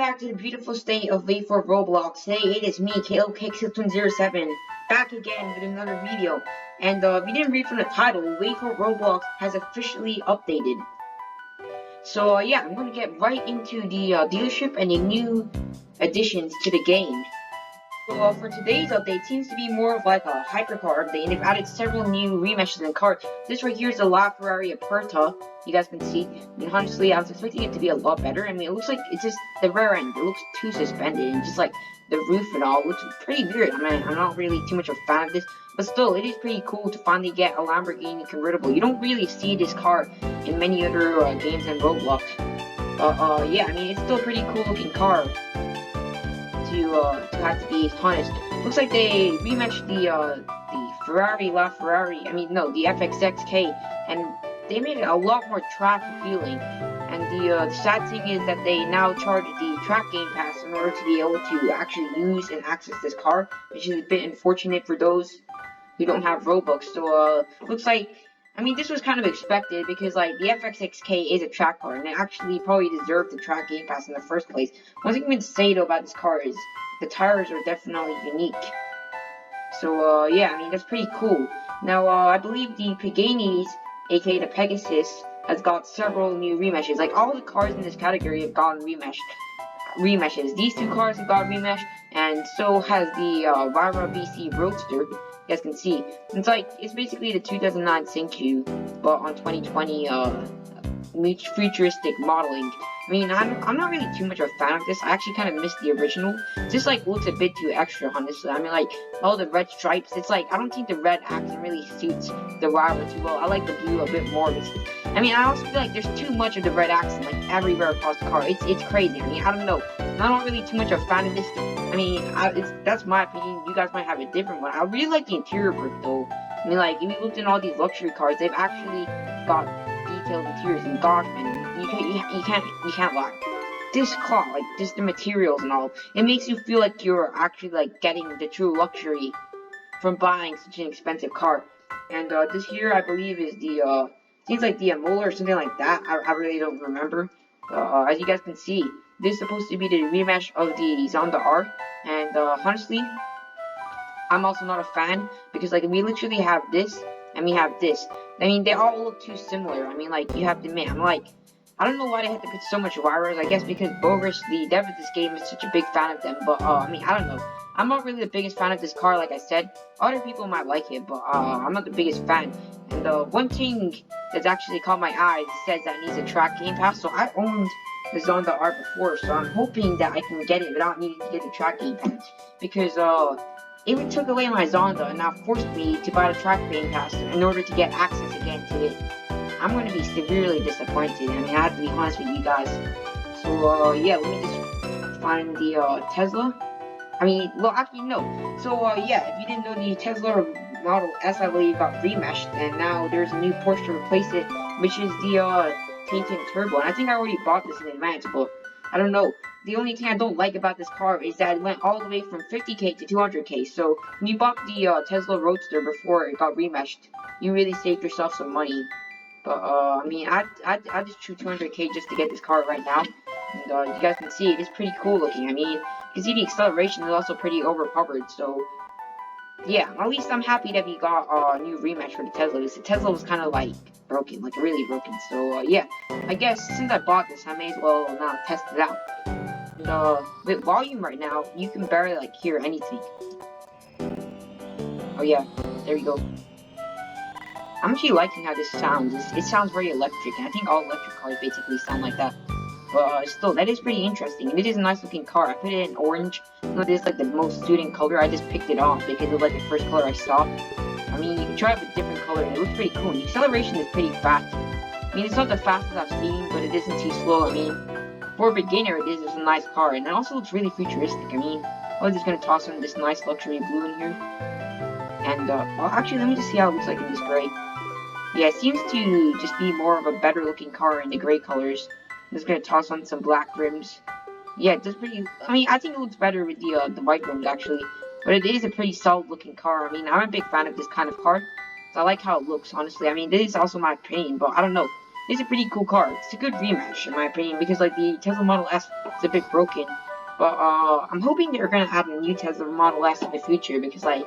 Back to the beautiful state of Wayfort Roblox. Today it is me, KLK6107, back again with another video. And if you didn't read from the title, Wayfort Roblox has officially updated. So yeah, I'm gonna get right into the dealership and the new additions to the game. So for today's update, seems to be more of like a hypercar update, and they've added several new remeshes and cars. This right here is the LaFerrari Aperta, you guys can see. I mean, honestly, I was expecting it to be a lot better. I mean, it looks like it's just the rear end. It looks too suspended, and just like the roof and all looks pretty weird. I mean, I'm not really too much of a fan of this, but still, it is pretty cool to finally get a Lamborghini convertible. You don't really see this car in many other games and Roblox. Yeah, I mean, it's still a pretty cool looking car. To have to be honest. Looks like they remeshed the LaFerrari, I mean, no, the FXXK, and they made it a lot more track appealing. And the sad thing is that they now charge the track game pass in order to be able to actually use and access this car, which is a bit unfortunate for those who don't have Robux. So, looks like, I mean, this was kind of expected because, like, the FXXK is a track car, and it actually probably deserved the track game pass in the first place. One thing I can say, though, about this car is the tires are definitely unique. So, yeah, I mean, that's pretty cool. Now, I believe the Pagani's, aka the Pegasus, has got several new remeshes. Like, all the cars in this category have gotten remeshes. These two cars have got remeshed, and so has the Vira BC Roadster. You guys can see. It's basically the 2009 Cinque, but on 2020 futuristic modeling. I mean, I'm not really too much of a fan of this. I actually kind of miss the original. This like looks a bit too extra, honestly. I mean, like all the red stripes. It's like I don't think the red accent really suits the Vira too well. I like the blue a bit more. I mean, I also feel like there's too much of the red accent, like everywhere across the car. It's crazy. I mean, I don't know. I'm not really too much of a fan of this. I mean, that's my opinion. You guys might have a different one. I really like the interior work though. I mean, like if you looked in all these luxury cars, they've actually got detailed interiors, and gosh, man, you can't lie. This car, like just the materials and all, it makes you feel like you're actually like getting the true luxury from buying such an expensive car. And this here, I believe, is the seems like the Imola or something like that. I really don't remember. As you guys can see, this is supposed to be the rematch of the Zonda R, and honestly, I'm also not a fan because like we literally have this and we have this. I mean, they all look too similar. I mean, like you have to admit, I don't know why they had to put so much wires. I guess because Boris, the dev of this game, is such a big fan of them. But I mean, I don't know. I'm not really the biggest fan of this car, like I said. Other people might like it, but I'm not the biggest fan. And one thing that's actually caught my eye says that it needs a track game pass. So I owned the Zonda R before, so I'm hoping that I can get it without needing to get the track game pass. Because it took away my Zonda and now forced me to buy the track game pass in order to get access again to it. I'm going to be severely disappointed. I mean, I have to be honest with you guys. So, yeah, let me just find the Tesla. I mean, well, actually, no. So, yeah, if you didn't know, the Tesla Model S, I believe, got remeshed, and now there's a new Porsche to replace it, which is the Taycan Turbo. And I think I already bought this in advance, but I don't know. The only thing I don't like about this car is that it went all the way from 50k to 200k. So, when you bought the Tesla Roadster before it got remeshed, you really saved yourself some money. But, I mean, I just choose 200k just to get this car right now. And, you guys can see it is pretty cool looking. I mean, you can see the acceleration is also pretty overpowered. So, yeah, at least I'm happy that we got a new rematch for the Tesla. The Tesla was kind of, like, broken, like, really broken. So, yeah, I guess since I bought this, I may as well now test it out. And, with volume right now, you can barely, like, hear anything. Oh, yeah, there you go. I'm actually liking how this sounds. It sounds very electric, and I think all electric cars basically sound like that. But still, that is pretty interesting, and it is a nice looking car. I put it in orange. You know, this is like the most suiting color. I just picked it off because it was like the first color I saw. I mean, you can try it with different colors, and it looks pretty cool. And the acceleration is pretty fast. I mean, it's not the fastest I've seen, but it isn't too slow. I mean, for a beginner, it is a nice car, and it also looks really futuristic. I mean, I'm just gonna toss in this nice luxury blue in here. And, well, actually, let me just see how it looks like in this gray. Yeah, it seems to just be more of a better looking car in the gray colors. I'm just gonna toss on some black rims. Yeah, it does pretty. I mean, I think it looks better with the white rims actually. But it is a pretty solid looking car. I mean, I'm a big fan of this kind of car. So I like how it looks, honestly. I mean, this is also my opinion, but I don't know. it's a pretty cool car. It's a good rematch in my opinion because like the Tesla Model S is a bit broken. But I'm hoping they're gonna add a new Tesla Model S in the future because like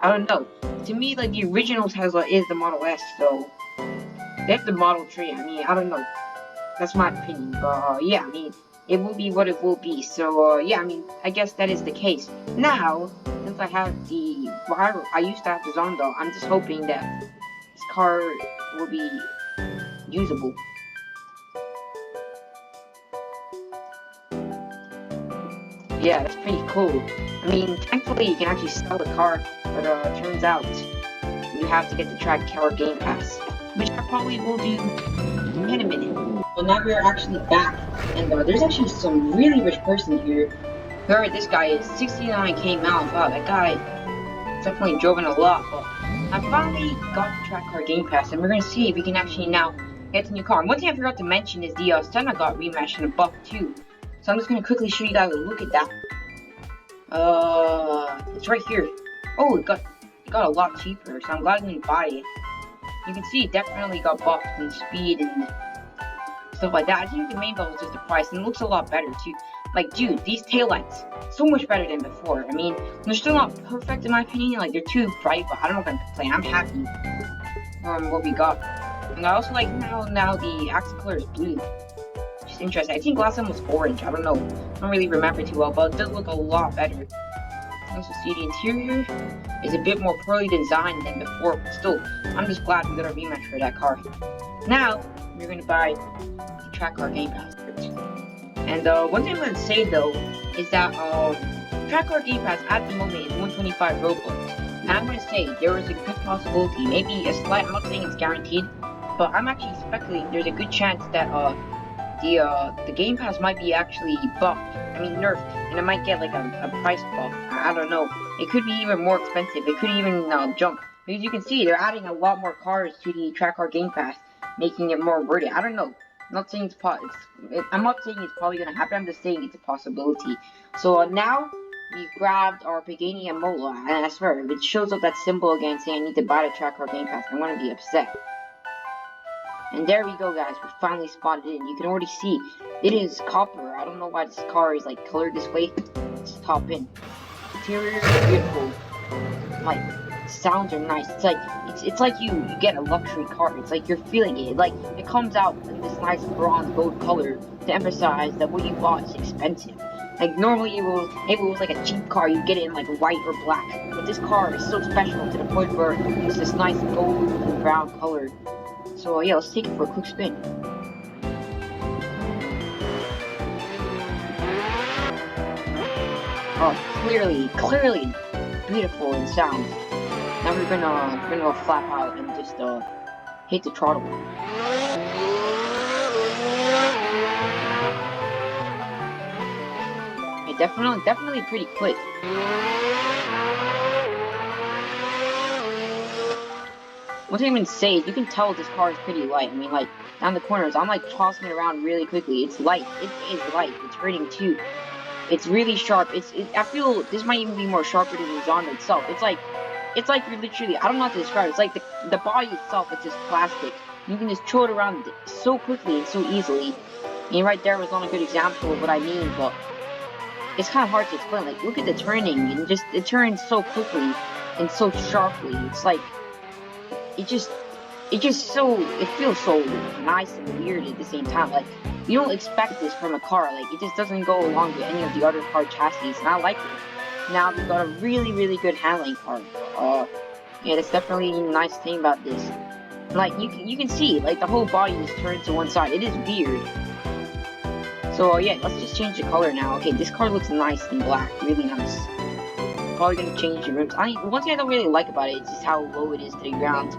I don't know. To me, like the original Tesla is the Model S, so they have the Model 3. I mean, I don't know. That's my opinion. But yeah, I mean, it will be what it will be. So yeah, I mean, I guess that is the case. Now, since I have the I used to have the Zondo, I'm just hoping that this car will be usable. Yeah, that's pretty cool. I mean, thankfully you can actually sell the car, but turns out you have to get the track car game pass, which I probably will do in a minute. Well, now we're actually back, and there's actually some really rich person here. Whoever this guy is, 69k miles. Wow, that guy definitely drove in a lot, but I finally got the track car game pass, and we're gonna see if we can actually now get the new car. And one thing I forgot to mention is the Senna got rematched in a buff too. So I'm just gonna quickly show you guys a look at that. It's right here. Oh, it got a lot cheaper, so I'm glad I didn't buy it. You can see it definitely got buffed in speed and stuff like that. I think the main belt was just the price, and it looks a lot better too. Like, dude, these taillights, so much better than before. I mean, they're still not perfect in my opinion, like, they're too bright, but I don't know if I'm complaining. I'm happy what we got. And I also like now the accent color is blue. Which is interesting. I think last time was orange, I don't know. I don't really remember too well, but it does look a lot better. Also see the interior is a bit more poorly designed than before, but still, I'm just glad we got a rematch for that car. Now, we're gonna buy the track car game pass. And one thing I'm gonna say though is that track car game pass at the moment is 125 Roblox. And I'm gonna say there is a good possibility, maybe a slight. I'm not saying it's guaranteed, but I'm actually speculating there's a good chance that the game pass might be actually buffed. I mean nerfed, and it might get like a price buff. I don't know. It could be even more expensive. It could even jump. Because you can see they're adding a lot more cars to the track car game pass, making it more worth it. I don't know. I'm not saying I'm not saying it's probably gonna happen. I'm just saying it's a possibility. So now we grabbed our Pagani and Imola, and I swear, if it shows up that symbol again saying I need to buy the track car game pass, I'm gonna be upset. And there we go, guys. We finally spotted it. You can already see it is copper. I don't know why this car is like colored this way. Let's top in. Interior is beautiful. Like sounds are nice. It's like you get a luxury car. It's like you're feeling it. Like it comes out in this nice bronze gold color to emphasize that what you bought is expensive. Like normally if it was like a cheap car, you get it in like white or black. But this car is so special to the point where it's this nice gold and brown color. So yeah, let's take it for a quick spin. Oh, clearly beautiful in sound. Now we're gonna flap out and just hit the throttle. Yeah, definitely pretty quick. One thing I'm gonna say is you can tell this car is pretty light. I mean, like down the corners, I'm like tossing it around really quickly. It's light. It is light. It's hurting too. It's really sharp. I feel this might even be more sharper than the genre itself. It's like you're literally, I don't know how to describe it. It's like the body itself is just plastic. You can just throw it around so quickly and so easily. And right there was not a good example of what I mean, but it's kind of hard to explain. Like, look at the turning, and it turns so quickly and so sharply. It's like, it feels so nice and weird at the same time. Like, you don't expect this from a car. Like, it just doesn't go along with any of the other car chassis, and I like it. Now we've got a really good handling car. Yeah, that's definitely a nice thing about this. Like, you can see, like, the whole body is turned to one side. It is weird. So yeah, let's just change the color now. Okay, this car looks nice in black, really nice. Probably gonna change the rims. One thing I don't really like about it is just how low it is to the ground.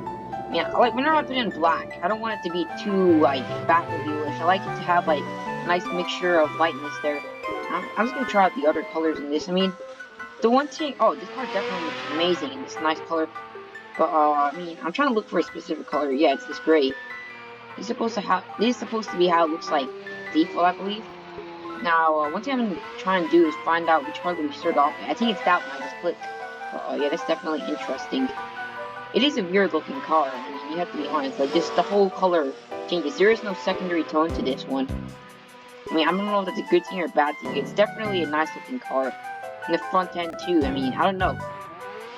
Yeah, like whenever I put it in black, I don't want it to be too like Batmobile-ish. I like it to have like a nice mixture of lightness there. I'm just gonna try out the other colors in this. I mean, the one thing, oh, this car definitely looks amazing in this nice color. But I mean, I'm trying to look for a specific color. Yeah, it's this gray. This is supposed to be how it looks like default, I believe. Now, one thing I'm gonna try and do is find out which color we start off with. I think it's that one I just clicked. Yeah, that's definitely interesting. It is a weird looking car. I mean, you have to be honest. Like, just the whole color changes. There is no secondary tone to this one. I mean, I don't know if that's a good thing or a bad thing. It's definitely a nice looking car. And the front end too. I mean, I don't know.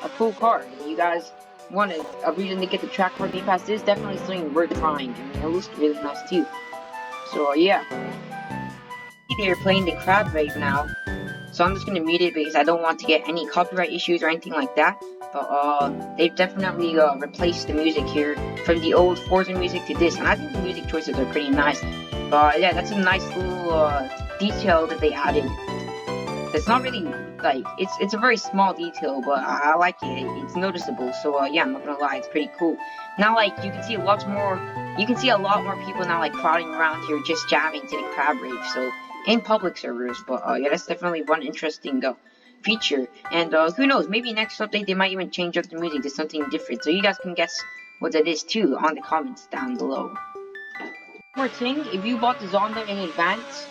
A cool car. If you guys want a reason to get the track car Game Pass, this is definitely something worth trying. I mean, it looks really nice too. So yeah. They're playing the crab rave now. So I'm just gonna mute it because I don't want to get any copyright issues or anything like that. But they've definitely replaced the music here from the old Forza music to this, and I think the music choices are pretty nice. But yeah, that's a nice little detail that they added. It's not really like it's a very small detail, but I like it. It's noticeable. So yeah, I'm not gonna lie, it's pretty cool. Now like you can see a lot more people now like crowding around here just jamming to the crab rave. So in public servers, but yeah, that's definitely one interesting feature. And who knows, maybe next update they might even change up the music to something different. So you guys can guess what that is too on the comments down below. One more thing, if you bought the Zonda in advance,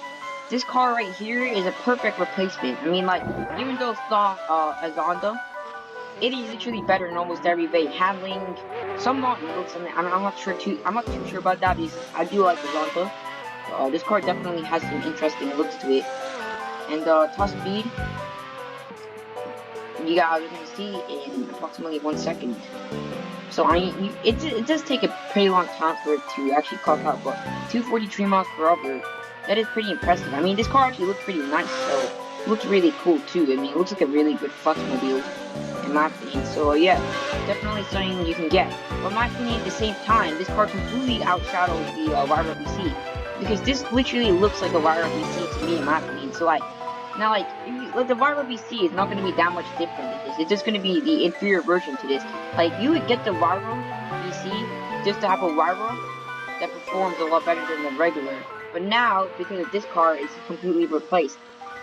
this car right here is a perfect replacement. I mean, like, even though it's not a Zonda, it is literally better in almost every way. Handling, some looks, and I'm not too sure about that because I do like the Zonda. This car definitely has some interesting looks to it. And top speed, you guys are gonna see in approximately 1 second. So it does take a pretty long time for it to actually clock out, but 243 miles per hour, that is pretty impressive. I mean, this car actually looks pretty nice, so it looks really cool too. I mean, it looks like a really good Flexmobile, in my opinion. So yeah, definitely something you can get. But in my opinion, at the same time, this car completely outshadows the Wayfort BC, because this literally looks like a Wayfort BC to me, in my opinion. So like, now like the Wayfort BC is not going to be that much different than this. It's just going to be the inferior version to this. Like, you would get the Wayfort BC just to have a Wayfort that performs a lot better than the regular. But now, because of this car, it's completely replaced.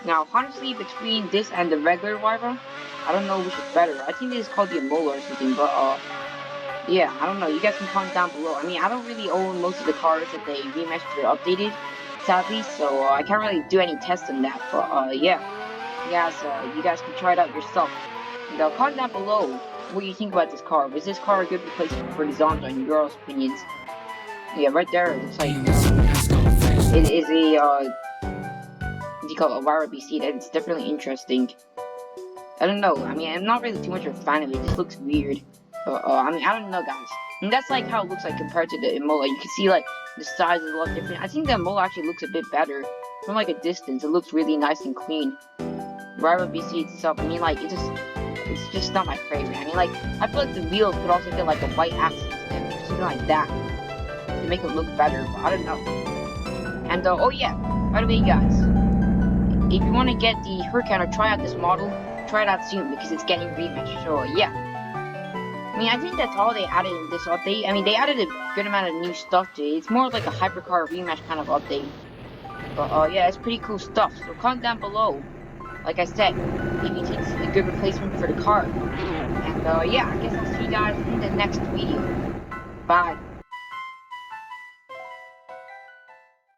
Now, honestly, between this and the regular Wayfort, I don't know which is better. I think this is called the Imola or something, but yeah, I don't know. You guys can comment down below. I mean, I don't really own most of the cars that they remastered or updated, sadly, so I can't really do any tests on that. But yeah, you guys can try it out yourself. And comment down below what you think about this car. Was this car a good replacement for the Zonda in your opinions? Yeah, right there, it looks like it is a what do you call it, a Wayfort BC. That's definitely interesting. I don't know. I mean, I'm not really too much of a fan of it. It just looks weird. I mean, I don't know, guys. And that's like how it looks like compared to the Imola. You can see like the size is a lot different. I think the Imola actually looks a bit better from like a distance. It looks really nice and clean. Wayfort BC itself, I mean, like it's just not my favorite. I mean, like I feel like the wheels could also get like a white accent to them or something like that to make it look better. But I don't know. And oh yeah, by the way, guys, if you want to get the Hurricane or try out this model, try it out soon because it's getting rematched. So yeah. I mean, I think that's all they added in this update. I mean, they added a good amount of new stuff to it. It's more like a hypercar rematch kind of update. But yeah, it's pretty cool stuff. So comment down below, like I said, if you think it's a good replacement for the car. And yeah, I guess I'll see you guys in the next video. Bye.